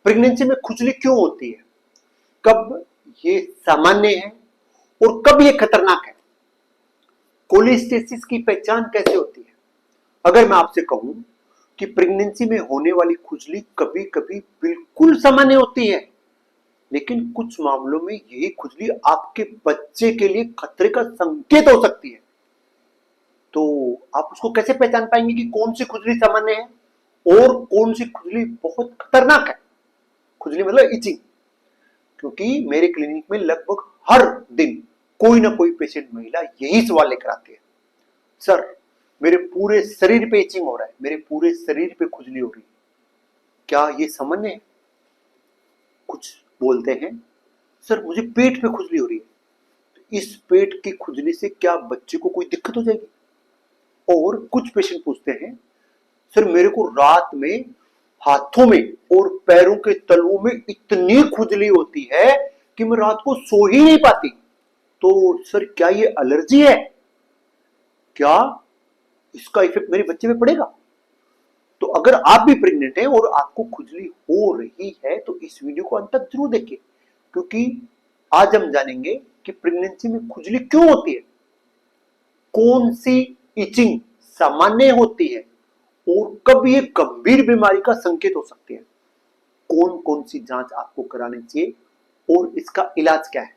Pregnancy में खुजली क्यों होती है, कब ये सामान्य है और कब ये खतरनाक है, कोलिस्टेसिस की पहचान कैसे होती है। अगर मैं आपसे कहूं कि प्रेगनेंसी में होने वाली खुजली कभी कभी बिल्कुल सामान्य होती है, लेकिन कुछ मामलों में यही खुजली आपके बच्चे के लिए खतरे का संकेत हो सकती है। तो आप उसको कैसे पहचान पाएंगे कि कौन सी खुजली सामान्य है और कौन सी खुजली बहुत खतरनाक है। खुजली मतलब इचिंग, क्योंकि मेरे क्लिनिक में लगभग हर दिन कोई ना कोई पेशेंट महिला यही सवाल लेकर आती है, सर मेरे पूरे शरीर पे इचिंग हो रहा है, मेरे पूरे शरीर पे खुजली हो रही है, क्या ये सामान्य है। कुछ बोलते हैं सर मुझे पेट पे खुजली हो रही है, तो इस पेट की खुजली से क्या बच्चे को कोई दिक्कत हो जाएगी। और कुछ पेशेंट पूछते हैं सर मेरे को रात में हाथों में और पैरों के तलवों में इतनी खुजली होती है कि मैं रात को सो ही नहीं पाती, तो सर क्या ये एलर्जी है, क्या इसका इफेक्ट मेरे बच्चे पे पड़ेगा। तो अगर आप भी प्रेग्नेंट हैं और आपको खुजली हो रही है तो इस वीडियो को अंत तक जरूर देखिए, क्योंकि आज हम जानेंगे कि प्रेगनेंसी में खुजली क्यों होती है, कौन सी इचिंग सामान्य होती है और कब ये गंभीर बीमारी का संकेत हो सकती है, कौन कौन सी जांच आपको करानी चाहिए और इसका इलाज क्या है।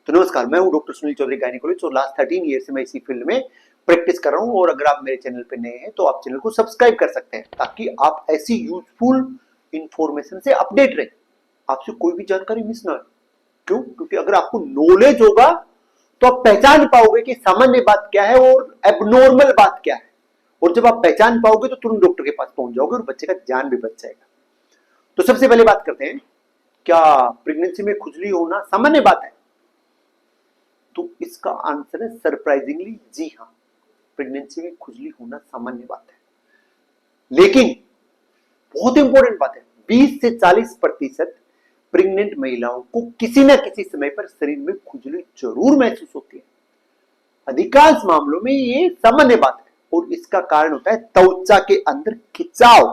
तो नमस्कार, मैं हूं डॉक्टर सुनील चौधरी, गायनेकोलॉजिस्ट, और लास्ट 13 ईयर से मैं इसी फील्ड में प्रैक्टिस कर रहा हूं। और अगर आप मेरे चैनल पे नए हैं तो आप चैनल को सब्सक्राइब कर सकते हैं ताकि आप ऐसी यूजफुल इंफॉर्मेशन से अपडेट रहे, आपसे कोई भी जानकारी मिस ना हो। क्यों? क्योंकि अगर आपको नॉलेज होगा तो आप पहचान पाओगे कि सामान्य बात क्या है और एबनॉर्मल बात क्या है, और जब आप पहचान पाओगे तो तुरंत डॉक्टर के पास पहुंच जाओगे और बच्चे का जान भी बच जाएगा। तो सबसे पहले बात करते हैं, क्या प्रेगनेंसी में खुजली होना सामान्य बात है। तो इसका आंसर है सरप्राइजिंगली जी हाँ, प्रेगनेंसी में खुजली होना सामान्य बात है। लेकिन बहुत इंपॉर्टेंट बात है, 20 से 40% प्रेग्नेंट महिलाओं को किसी न किसी समय पर शरीर में खुजली जरूर महसूस होती है। अधिकांश मामलों में ये सामान्य बात है और इसका कारण होता है त्वचा के अंदर खिंचाव,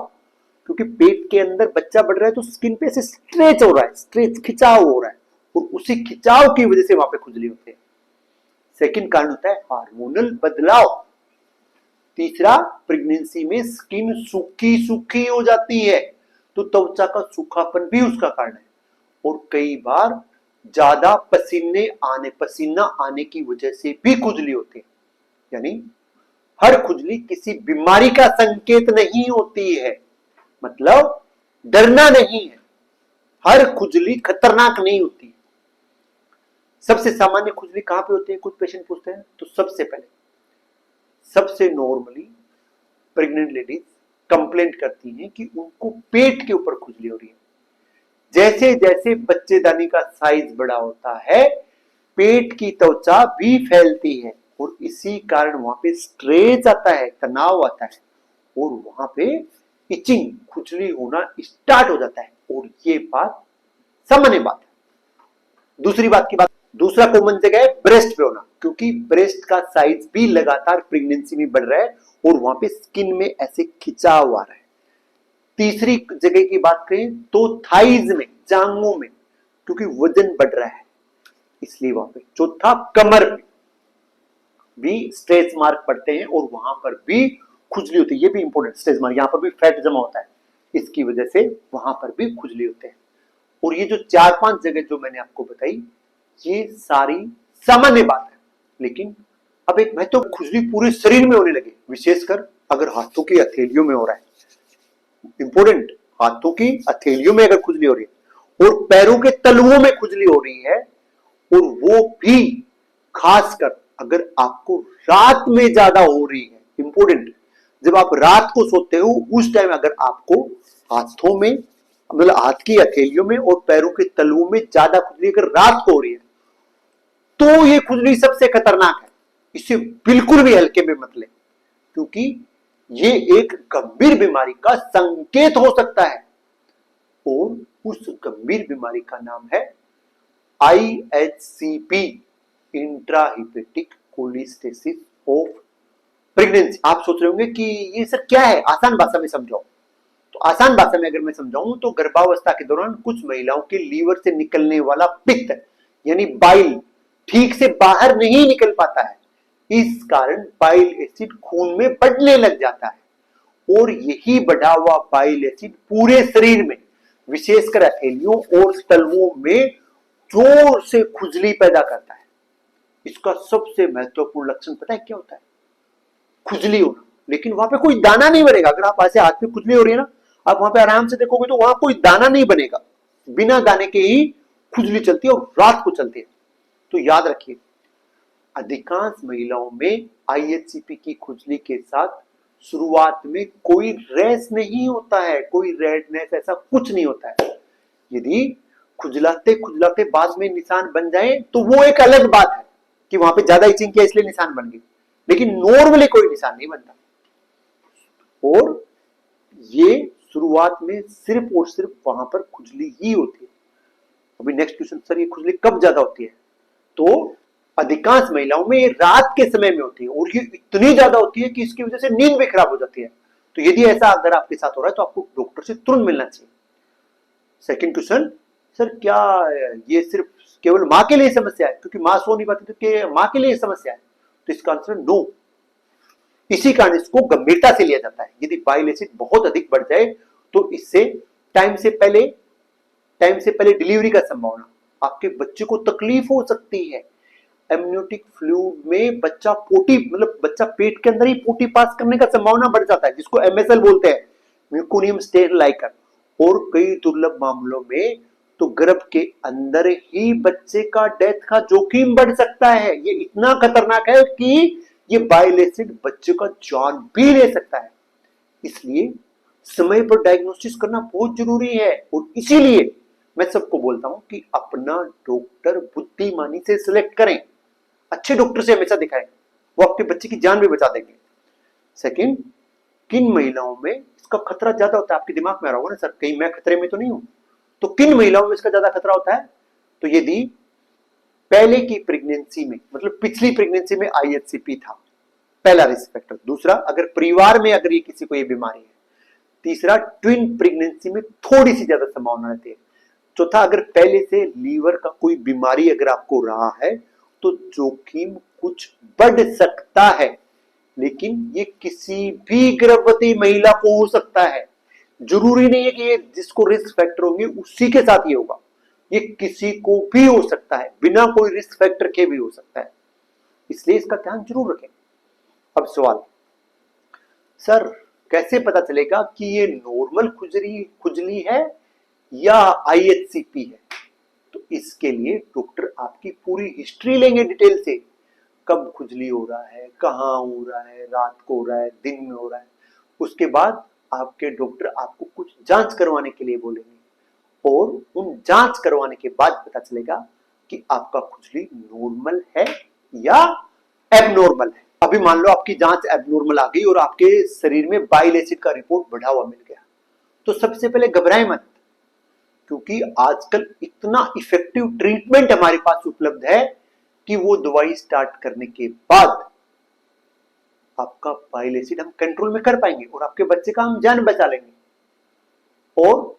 क्योंकि पेट के अंदर बच्चा बढ़ रहा है तो स्किन पे ऐसे स्ट्रेच हो रहा है, स्ट्रेच खिंचाव हो रहा है और उसी खिंचाव की वजह से वहां पे खुजली होती है। सेकंड कारण होता है हार्मोनल बदलाव। तीसरा, प्रेगनेंसी में स्किन सूखी सूखी हो जाती है तो त्वचा का सूखापन भी उसका कारण है। और कई बार ज्यादा पसीना आने की वजह से भी खुजली होती है। यानी हर खुजली किसी बीमारी का संकेत नहीं होती है, मतलब डरना नहीं है, हर खुजली खतरनाक नहीं होती। सबसे सामान्य खुजली कहां पे होती है, कुछ पेशेंट पूछते हैं। तो सबसे नॉर्मली प्रेग्नेंट लेडीज कंप्लेंट करती हैं कि उनको पेट के ऊपर खुजली हो रही है। जैसे जैसे बच्चेदानी का साइज बड़ा होता है पेट की त्वचा भी फैलती है और इसी कारण वहां पे स्ट्रेस आता है, तनाव आता है और वहां पे इचिंग, खुजली होना स्टार्ट हो जाता है। और ये बात सामान्य बात है। दूसरा कॉमन जगह है ब्रेस्ट पे होना, क्योंकि ब्रेस्ट का साइज भी लगातार प्रेगनेंसी में बढ़ रहा है और वहां पे स्किन में ऐसे खिंचाव आ रहा है। तीसरी जगह की बात करें तो थाइज में, जांघों में, क्योंकि वजन बढ़ रहा है इसलिए वहां पे। चौथा, कमर पे भी स्ट्रेच मार्क पड़ते हैं और वहां पर भी खुजली होती है। ये भी इंपॉर्टेंट, स्ट्रेच मार्क, यहां पर भी फैट जमा होता है, इसकी वजह से वहां पर भी खुजली होते हैं। और ये जो 4-5 जगह जो मैंने आपको बताई ये सारी सामान्य बात है। लेकिन अब एक महत्व, खुजली पूरे शरीर में होने लगे, विशेषकर अगर हाथों की हथेलियों में हो रहा है। इंपॉर्टेंट, हाथों की हथेलियों में अगर खुजली हो रही है और पैरों के तलवों में खुजली हो रही है, और वो भी खासकर अगर आपको रात में ज्यादा हो रही है। इंपॉर्टेंट, जब आप रात को सोते हो उस टाइम अगर आपको हाथों में, मतलब हाथ की हथेलियों में और पैरों के तलवों में ज्यादा खुजली अगर रात को हो रही है तो ये खुजली सबसे खतरनाक है। इसे बिल्कुल भी हल्के में मत ले, क्योंकि ये एक गंभीर बीमारी का संकेत हो सकता है। और उस गंभीर बीमारी का नाम है IHCP, इंट्राहिपेटिक कोलिस्टेसिस ऑफ प्रेगनेंसी। आप सोच रहे होंगे कि ये सर क्या है, आसान भाषा में समझाओ। तो आसान भाषा में अगर मैं समझाऊं तो गर्भावस्था के दौरान कुछ महिलाओं के लीवर से निकलने वाला पित्त यानी बाइल ठीक से बाहर नहीं निकल पाता है। इस कारण बाइल एसिड खून में बढ़ने लग जाता है और यही बढ़ा हुआ बाइल एसिड पूरे शरीर में विशेषकर हथेलियों और तलवों में जोर से खुजली पैदा करता है। इसका सबसे महत्वपूर्ण लक्षण पता है क्या होता है? खुजली होना। लेकिन वहां पे कोई दाना नहीं बनेगा। अगर आप ऐसे हाथ में खुजली हो रही है ना, आप वहां पे आराम से देखोगे तो वहां कोई दाना नहीं बनेगा, बिना दाने के ही खुजली चलती है और रात को चलती है। तो याद रखिए, अधिकांश महिलाओं में आईएचसीपी की खुजली के साथ शुरुआत में कोई रैश नहीं होता है, कोई रेडनेस ऐसा कुछ नहीं होता है। यदि खुजलाते खुजलाते बाद में निशान बन जाए तो वो एक अलग बात है कि वहां पे ज्यादा इचिंग किया इसलिए निशान बन गई, लेकिन नॉर्मली कोई निशान नहीं बनता। और ये शुरुआत में सिर्फ और सिर्फ वहां पर खुजली ही होती है। अभी नेक्स्ट क्वेश्चन, सर ये खुजली कब ज्यादा होती है? तो अधिकांश महिलाओं में ये रात के समय में होती है और ये इतनी ज्यादा होती है कि इसकी वजह से नींद भी खराब हो जाती है। तो यदि ऐसा अगर आपके साथ हो रहा है तो आपको डॉक्टर से तुरंत मिलना चाहिए। सेकंड क्वेश्चन, सर क्या ये सिर्फ केवल मां के लिए समस्या है, क्योंकि मां सो नहीं पाती तो मां के लिए समस्या है? तो इसका आंसर नो। इसी कारण इसको गंभीरता से लिया जाता है। यदि बाइल एसिड बहुत अधिक बढ़ जाए तो इससे टाइम से पहले डिलीवरी का संभावना, आपके बच्चे को तकलीफ हो सकती है। एमनियोटिक फ्लूइड में बच्चा पोटी मतलब बच्चा पेट के अंदर ही पोटी पास करने का संभावना बढ़ जाता है, जिसको एमएसएल बोलते हैं, म्यूकोनियम स्टेरलाइकर। और कई दुर्लभ मामलों में तो गर्भ के अंदर ही बच्चे का डेथ का जोखिम बढ़ सकता है। ये इतना खतरनाक है कि ये बाइल एसिड बच्चे का जान भी ले सकता है। इसलिए समय पर डायग्नोसिस करना बहुत जरूरी है और इसीलिए मैं सबको बोलता हूं कि अपना डॉक्टर बुद्धिमानी से सिलेक्ट करें। अच्छे डॉक्टर से हमेशा दिखाएं, वो आपके बच्चे की जान भी बचा देंगे। सेकंड, किन महिलाओं में इसका खतरा ज्यादा होता है? आपके दिमाग में आ रहा होगा ना, सर कहीं मैं खतरे में तो नहीं हूं? तो किन महिलाओं में इसका ज्यादा खतरा होता है? तो यदि पहले की प्रेगनेंसी में मतलब पिछली प्रेगनेंसी में आईएचसीपी था, पहला रिस्क फैक्टर। दूसरा, अगर परिवार में अगर ये किसी को ये बीमारी है। तीसरा, ट्विन प्रेगनेंसी में थोड़ी सी ज्यादा संभावना रहती है। चौथा, अगर पहले से लीवर का कोई बीमारी अगर आपको रहा है तो जोखिम कुछ बढ़ सकता है, लेकिन ये किसी भी गर्भवती महिला को हो सकता है। जरूरी नहीं है कि ये जिसको रिस्क फैक्टर होंगे उसी के साथ ये होगा, ये किसी को भी हो सकता है, बिना कोई रिस्क फैक्टर के भी हो सकता है। इसलिए इसका ध्यान जरूर रखें। अब सवाल, सर कैसे पता चलेगा कि ये नॉर्मल खुजली है या आईएचसीपी है? तो इसके लिए डॉक्टर आपकी पूरी हिस्ट्री लेंगे डिटेल से, कब खुजली हो रहा है, कहां हो रहा है, रात को हो रहा है, दिन में हो रहा है। उसके बाद आपके डॉक्टर आपको कुछ जांच करवाने के लिए बोलेंगे और उन जांच करवाने के बाद पता चलेगा कि आपका खुजली नॉर्मल है या एबनॉर्मल है। अभी मान लो आपकी जांच एबनॉर्मल आ गई और आपके शरीर में बाइल एसिड का रिपोर्ट बढ़ा हुआ मिल गया, तो सबसे पहले घबराएं मत, क्योंकि आजकल इतना इफेक्टिव ट्रीटमेंट हमारे पास उपलब्ध है कि वो दवाई स्टार्ट करने के बाद आपका बाइल एसिड हम कंट्रोल में कर पाएंगे और आपके बच्चे का हम जान बचा लेंगे। और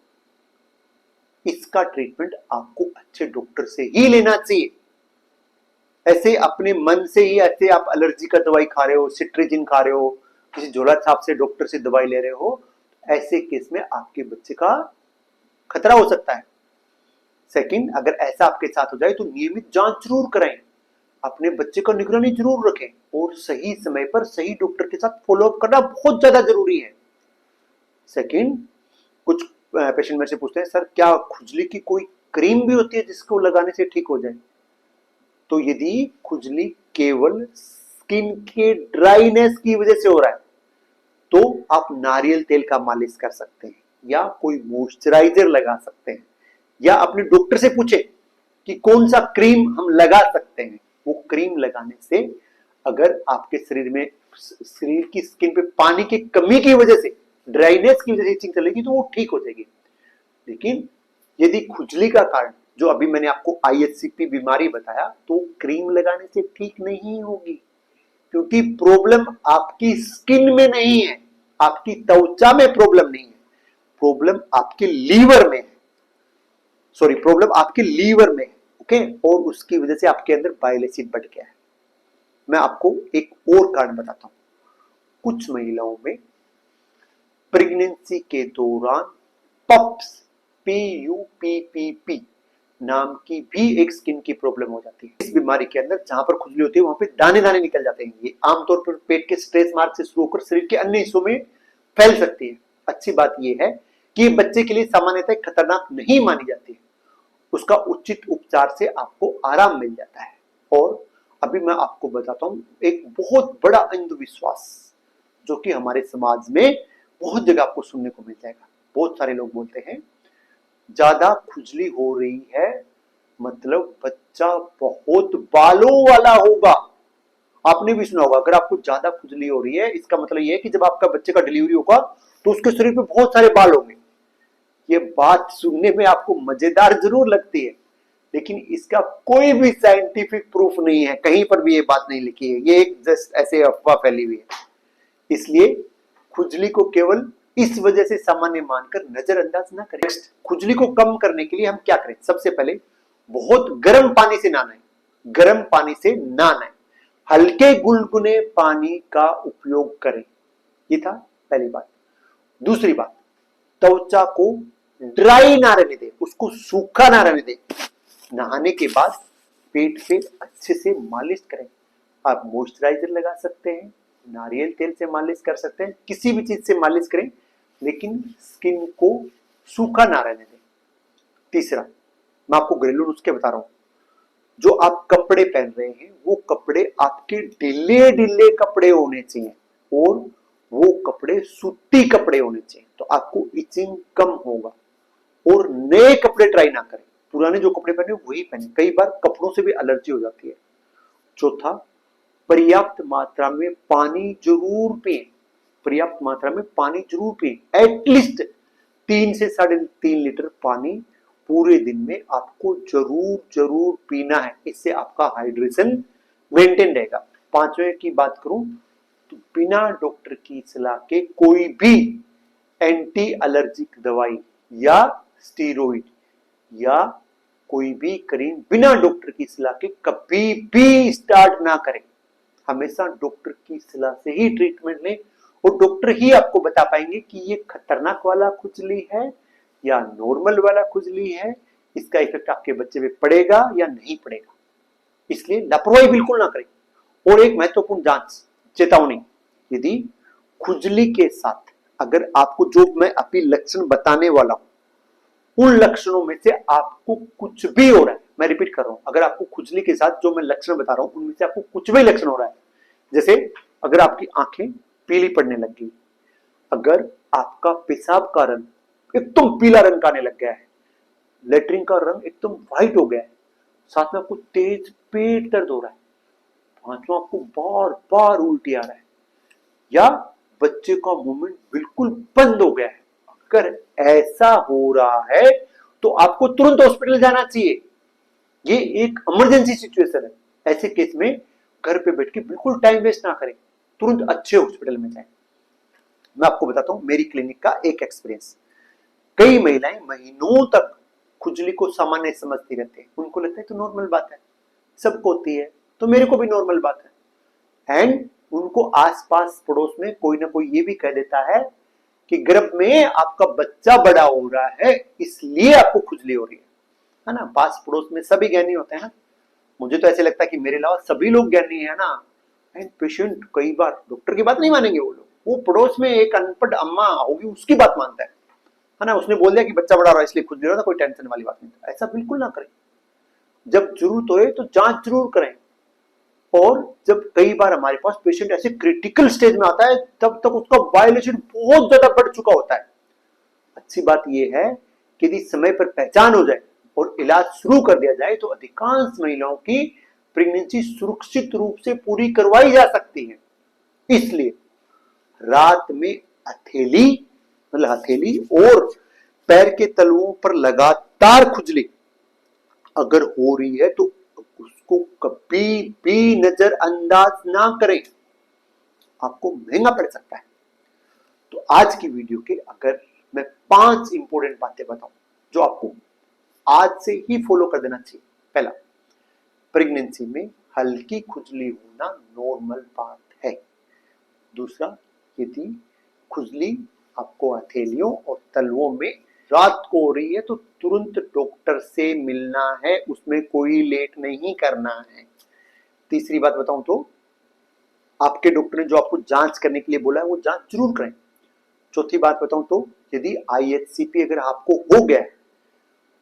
इसका ट्रीटमेंट आपको अच्छे डॉक्टर से ही लेना चाहिए। ऐसे अपने मन से ही ऐसे आप एलर्जी का दवाई खा रहे हो, सिट्रिजिन खा रहे हो, किसी झोला छाप से डॉक्टर से दवाई ले रहे हो, ऐसे केस में आपके बच्चे का खतरा हो सकता है। सेकंड, अगर ऐसा आपके साथ हो जाए तो नियमित जांच जरूर कराएं, अपने बच्चे का निगरानी जरूर रखें और सही समय पर सही डॉक्टर के साथ फॉलोअप करना बहुत ज्यादा जरूरी है। सेकंड, कुछ पेशेंट मेरे से पूछते हैं, सर क्या खुजली की कोई क्रीम भी होती है जिसको लगाने से ठीक हो जाए? तो यदि खुजली केवल स्किन के ड्राइनेस की वजह से हो रहा है तो आप नारियल तेल का मालिश कर सकते हैं या कोई मॉइस्चराइजर लगा सकते हैं, या अपने डॉक्टर से पूछे कि कौन सा क्रीम हम लगा सकते हैं। वो क्रीम लगाने से अगर आपके शरीर की स्किन पे पानी की कमी की वजह से, ड्राइनेस की वजह से इचिंग चलेगी तो वो ठीक हो जाएगी। लेकिन यदि खुजली का कारण जो अभी मैंने आपको आईएचसीपी बीमारी बताया, तो क्रीम लगाने से ठीक नहीं होगी, क्योंकि प्रॉब्लम आपकी स्किन में नहीं है, आपकी त्वचा में प्रॉब्लम नहीं है, प्रॉब्लम आपके लीवर में है, सॉरी प्रॉब्लम आपके लीवर में है, ओके, और उसकी वजह से आपके अंदर बाइल एसिड बढ़ गया है। मैं आपको एक और कारण बताता हूं। कुछ महिलाओं में प्रेगनेंसी के दौरान पप्स, PUPPP नाम की भी एक स्किन की प्रॉब्लम हो जाती है। इस बीमारी के अंदर जहां पर खुजली होती है वहां पे दाने दाने निकल जाते हैं। ये आमतौर पर पेट के स्ट्रेच मार्क से शुरू होकर शरीर के अन्य हिस्सों में फैल सकती है। अच्छी बात यह है कि ये बच्चे के लिए सामान्यतः खतरनाक नहीं मानी जाती है। उसका उचित उपचार से आपको आराम मिल जाता है। और अभी मैं आपको बताता हूं एक बहुत बड़ा अंधविश्वास जो कि हमारे समाज में बहुत जगह आपको सुनने को मिल जाएगा। बहुत सारे लोग बोलते हैं ज्यादा खुजली हो रही है मतलब बच्चा बहुत बालों वाला होगा। आपने भी सुना होगा अगर आपको ज्यादा खुजली हो रही है इसका मतलब यह है कि जब आपका बच्चे का डिलीवरी होगा तो उसके शरीर पे बहुत सारे बाल होंगे। ये बात सुनने में आपको मजेदार जरूर लगती है लेकिन इसका कोई भी साइंटिफिक प्रूफ नहीं है, कहीं पर भी ये बात नहीं लिखी है, ये एक जस्ट ऐसे अफवाह फैली हुई है। इसलिए खुजली को केवल इस वजह से सामान्य मानकर नजरअंदाज ना करें। नेक्स्ट, खुजली को कम करने के लिए हम क्या करें? सबसे पहले बहुत गर्म पानी से नहाना है, गर्म पानी से नहाना है, हल्के गुनगुने पानी का उपयोग करें। ये था पहली बात। दूसरी बात, त्वचा को ड्राई ना रहने दे, उसको सूखा ना रहने दे। नहाने के बाद पेट पे अच्छे से मालिश करें। आप मॉइस्चराइजर लगा सकते हैं, नारियल तेल से मालिश कर सकते हैं, किसी भी चीज से मालिश करें लेकिन स्किन को सूखा ना रहने दें। तीसरा, मैं आपको घरेलू नुस्खे बता रहा हूं। जो आप कपड़े पहन रहे हैं वो कपड़े आपके ढीले ढीले कपड़े होने चाहिए और वो कपड़े सूती कपड़े होने चाहिए, तो आपको इचिंग कम होगा। और नए कपड़े ट्राई ना करें, पुराने जो कपड़े पहने वही पहने, कई बार कपड़ों से भी एलर्जी हो जाती है। चौथा, पर्याप्त मात्रा में पानी जरूर पिए, पर्याप्त मात्रा में पानी जरूर पिए, एटलीस्ट 3 से 3.5 लीटर पानी पूरे दिन में आपको जरूर जरूर पीना है। इससे आपका हाइड्रेशन मेंटेन रहेगा। पांचवें की बात करूं तो बिना डॉक्टर की सलाह के कोई भी एंटी एलर्जिक दवाई या स्टीरोइड या कोई भी क्रीम बिना डॉक्टर की सलाह के कभी भी स्टार्ट ना करें। हमेशा डॉक्टर की सलाह से ही ट्रीटमेंट लें और डॉक्टर ही आपको बता पाएंगे कि ये खतरनाक वाला खुजली है या नॉर्मल वाला खुजली है, इसका इफेक्ट आपके बच्चे पे पड़ेगा या नहीं पड़ेगा। इसलिए लापरवाही बिल्कुल ना करें। और एक महत्वपूर्ण जांच चेतावनी, यदि खुजली के साथ अगर आपको जो मैं अभी लक्षण बताने वाला हूं उन लक्षणों में से आपको कुछ भी हो रहा है, मैं रिपीट कर रहा हूं, अगर आपको खुजली के साथ जो मैं लक्षण बता रहा हूं उनमें से आपको कुछ भी लक्षण हो रहा है, जैसे अगर आपकी आंखें पीली पड़ने लग गई, अगर आपका पेशाब का रंग एकदम पीला रंग का आने लग गया है, लेटरिन का रंग एकदम व्हाइट हो गया है, साथ में आपको तेज पेट दर्द हो रहा है, पांचवा आपको बार बार उल्टी आ रहा है, या बच्चे का मूवमेंट बिल्कुल बंद हो गया है, अगर ऐसा हो रहा है तो आपको तुरंत हॉस्पिटल जाना चाहिए। ये एक इमरजेंसी सिचुएशन है। ऐसे केस में घर पे बैठ के बिल्कुल टाइम वेस्ट ना करें, तुरंत अच्छे हॉस्पिटल में जाएं। मैं आपको बताता हूं मेरी क्लिनिक का एक एक्सपीरियंस। कई महिलाएं महीनों तक खुजली को सामान्य समझती रहती है, उनको लगता है तो नॉर्मल बात है, सबको होती है तो मेरे को भी नॉर्मल बात है। एंड उनको आसपास पड़ोस में कोई ना कोई ये भी कह देता है कि गर्भ में आपका बच्चा बड़ा हो रहा है इसलिए आपको खुजली हो रही है ना। पास पड़ोस में सभी ज्ञानी होते हैं ना। मुझे तो ऐसे लगता है कि मेरे अलावा सभी लोग ज्ञानी है ना। एंड पेशेंट कई बार डॉक्टर की बात नहीं मानेंगे, वो लोग, वो पड़ोस में एक अनपढ़ अम्मा होगी उसकी बात मानता है ना। उसने बोल दिया कि बच्चा बड़ा हो रहा है इसलिए खुजली हो रहा था, कोई टेंशन वाली बात नहीं। ऐसा बिल्कुल ना करें। जब जरूरत हो तो जांच जरूर करें। और जब कई बार हमारे पास पेशेंट ऐसे क्रिटिकल स्टेज में आता है तब तक उसका वायलेशन बहुत ज्यादा बढ़ चुका होता है। अच्छी बात यह है कि यदि समय पर पहचान हो जाए और इलाज शुरू कर दिया जाए तो अधिकांश महिलाओं की प्रेगनेंसी सुरक्षित रूप से पूरी करवाई जा सकती है। इसलिए रात में हथेली मतलब हथेली और पैर के तलुओं पर लगातार खुजली अगर हो रही है तो उसको कभी भी नजरअंदाज ना करें, आपको महंगा पड़ सकता है। तो आज की वीडियो के अगर मैं 5 इंपॉर्टेंट बातें बताऊं जो आपको आज से ही फॉलो कर देना चाहिए। पहला, प्रेगनेंसी में हल्की खुजली होना नॉर्मल बात है। दूसरा, यदि खुजली आपको हथेलियों और तलवों में रात को हो रही है तो तुरंत डॉक्टर से मिलना है, उसमें कोई लेट नहीं करना है। तीसरी बात बताऊं तो आपके डॉक्टर ने जो आपको जांच करने के लिए बोला है वो जांच जरूर करें। चौथी बात बताऊं तो यदि IHCP अगर आपको हो गया है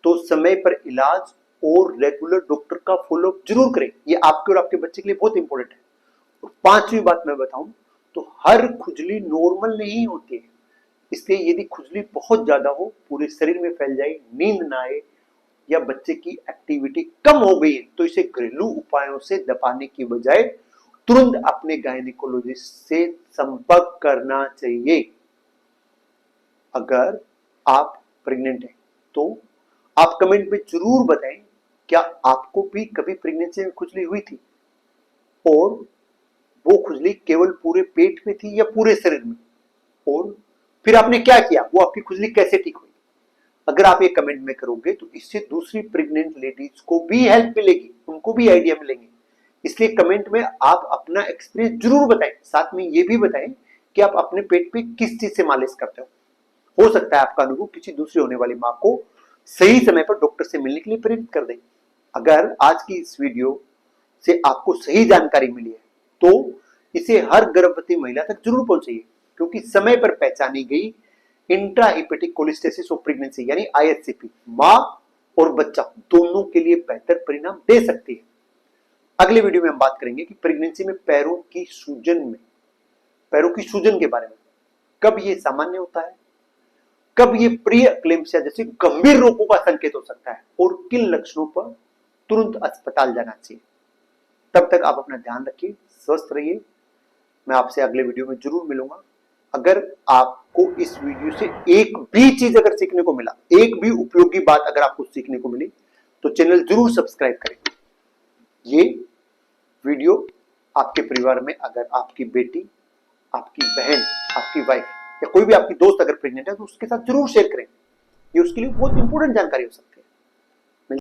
तो समय पर इलाज और रेगुलर डॉक्टर का फॉलोअप जरूर करें, ये आपके और आपके बच्चे के लिए बहुत इंपॉर्टेंट है। और पांचवी बात मैं बताऊं तो हर खुजली नॉर्मल नहीं होती है, इसलिए यदि खुजली बहुत ज्यादा हो, पूरे शरीर में फैल जाए, नींद ना आए या बच्चे की एक्टिविटी कम हो गई है तो इसे घरेलू उपायों से दबाने की बजाय तुरंत अपने गायनिकोलॉजिस्ट से संपर्क करना चाहिए। अगर आप प्रेग्नेंट हैं तो आप कमेंट में जरूर बताएं क्या आपको भी कभी प्रेगनेंसी में खुजली हुई थी और वो खुजली केवल पूरे पेट में थी या पूरे शरीर में, और फिर आपने क्या किया, वो आपकी खुजली कैसे ठीक हुई। अगर आप ये कमेंट में करोगे तो इससे दूसरी प्रेग्नेंट लेडीज को भी हेल्प मिलेगी, उनको भी आइडिया मिलेंगे। इसलिए कमेंट में आप अपना एक्सपीरियंस जरूर बताएं, साथ में ये भी बताएं कि आप अपने पेट पे किस चीज से मालिश करते हो सकता है आपका अनुभव किसी दूसरी होने वाली मां को सही समय पर डॉक्टर से मिलने के लिए प्रेरित कर दे। अगर आज की इस वीडियो से आपको सही जानकारी मिली है तो इसे हर गर्भवती महिला तक जरूर पहुंचाइए, क्योंकि समय पर पहचानी गई इंट्राहिपेटिक कोलिस्टेसिस ऑफ प्रेगनेंसी यानी IHCP मां और बच्चा दोनों के लिए बेहतर परिणाम दे सकती है। अगले वीडियो में हम बात करेंगे कि प्रेगनेंसी में पैरों की सूजन के बारे में, कब ये सामान्य होता है, कब ये प्री एक्लेम्पसिया जैसे गंभीर रोगों का संकेत हो सकता है और किन लक्षणों पर तुरंत अस्पताल जाना चाहिए। तब तक आप अपना ध्यान रखिए, स्वस्थ रहिए। मैं आपसे अगले वीडियो में जरूर मिलूंगा। अगर आपको इस वीडियो से एक भी चीज अगर सीखने को मिला, एक भी उपयोगी बात अगर आपको सीखने को मिली तो चैनल जरूर सब्सक्राइब करें। ये वीडियो आपके परिवार में अगर आपकी बेटी, आपकी बहन, आपकी वाइफ या कोई भी आपकी दोस्त अगर प्रेग्नेंट है तो उसके साथ जरूर शेयर करें, ये उसके लिए बहुत इंपॉर्टेंट जानकारी हो सकती है।